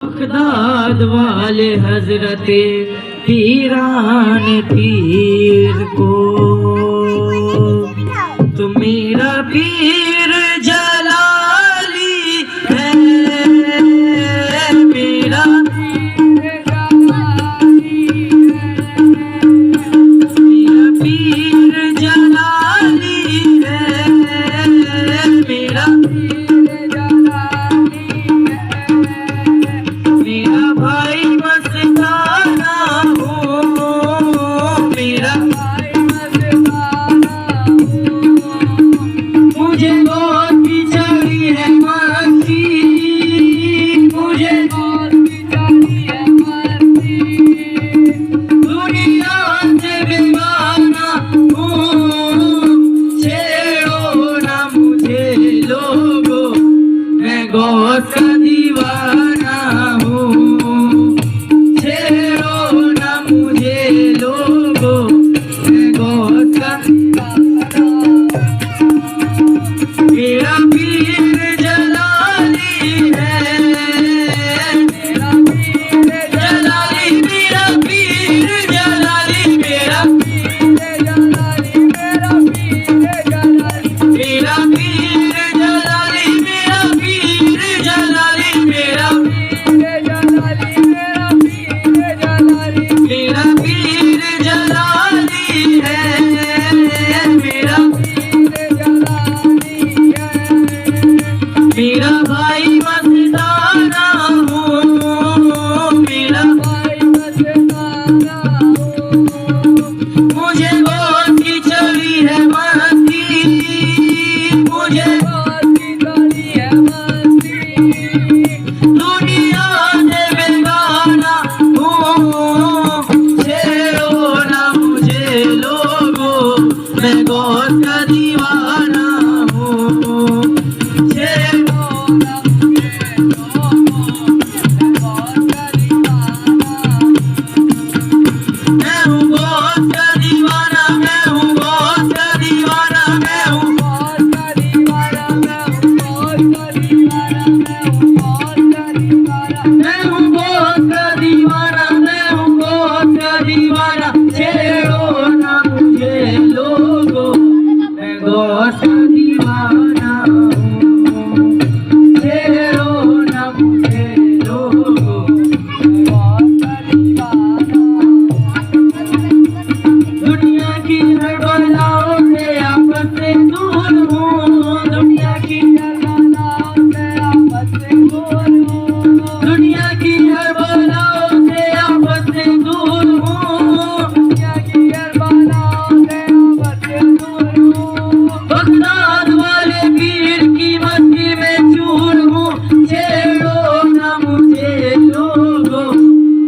Baghdad वाले हजरते पीरान पीर को तो मेरा पीर जलाली है, मेरा पीर जलाली है, मेरा भाई मस्ताना हो, मेरा भाई मस्ताना हो। मुझे बहुत की चढ़ी है मस्ती, मुझे बहुत की चढ़ी है मस्ती। दुनिया से बेगाना हूँ, छेड़ो ना मुझे लोगों, मैं गौस का दीवाना हूँ। मेरा पीर जलाली है, मेरा पीर जलाली, मेरा पीर जलाली, मेरा पीर जलाली, मेरा पीर जलाली, मेरा पीर जलाली, मेरा पीर जलाली, मेरा पीर जलाली, मेरा पीर जलाली, मेरा पीर जलाली है, मेरा मेरा भाई मस्ताना हो, मेरा भाई मस्ताना हो। मुझे बहुत की चढ़ी है मस्ती, मुझे बहुत की चढ़ी है मस्ती। दुनिया से बेगाना हूँ, छेड़ो ना मुझे लोगों, मैं गौस का दीवाना हूँ। मैं हूँ गौस का दीवाना, मैं हूँ गौस का दीवाना, मैं हूँ गौस का दीवाना, मैं हूँ गौस का दीवाना, मैं हूँ गौस का दीवाना, मैं हूँ गौस का दीवाना, मैं हूँ गौस का दीवाना। छेड़ो ना मुझे लोगों, मैं गौस का दीवाना हूँ। छेड़ो ना मुझे लोगों, मैं गौस का दीवाना। दुनिया की हर बलाओं से आपस से दूर हूँ, दुनिया की हर बलाओं से आपस से दूर हूँ, दुनिया की हर बलाओं से आपस से दूर हूँ, दुनिया की हर बलाओं से आपस से दूर हूँ। बगदाद वाले पीर की मस्ती में चूर हूँ, छेड़ो ना मुझे लोगों,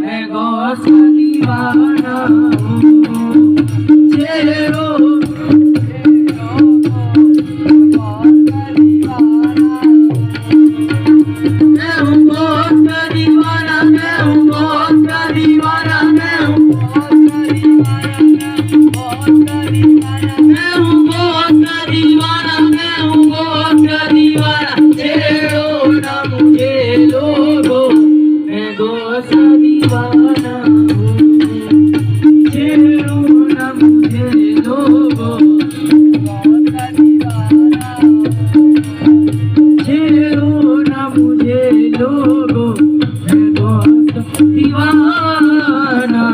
मैं गौस का दीवाना हूँ। छेड़ो मैं हूँ गौस का दीवाना, मैं हूँ गौस का दीवाना, मैं हूँ गौस का दीवाना, मैं हूँ गौस का दीवाना, मैं हूँ गौस का दीवाना। छेड़ो ना मुझे लोगों, मैं गौस का दीवाना हूँ। छेड़ो ना मुझे लोगों, गौस का दीवाना, छेड़ो ना मुझे लोगों, मैं गौस का दीवाना।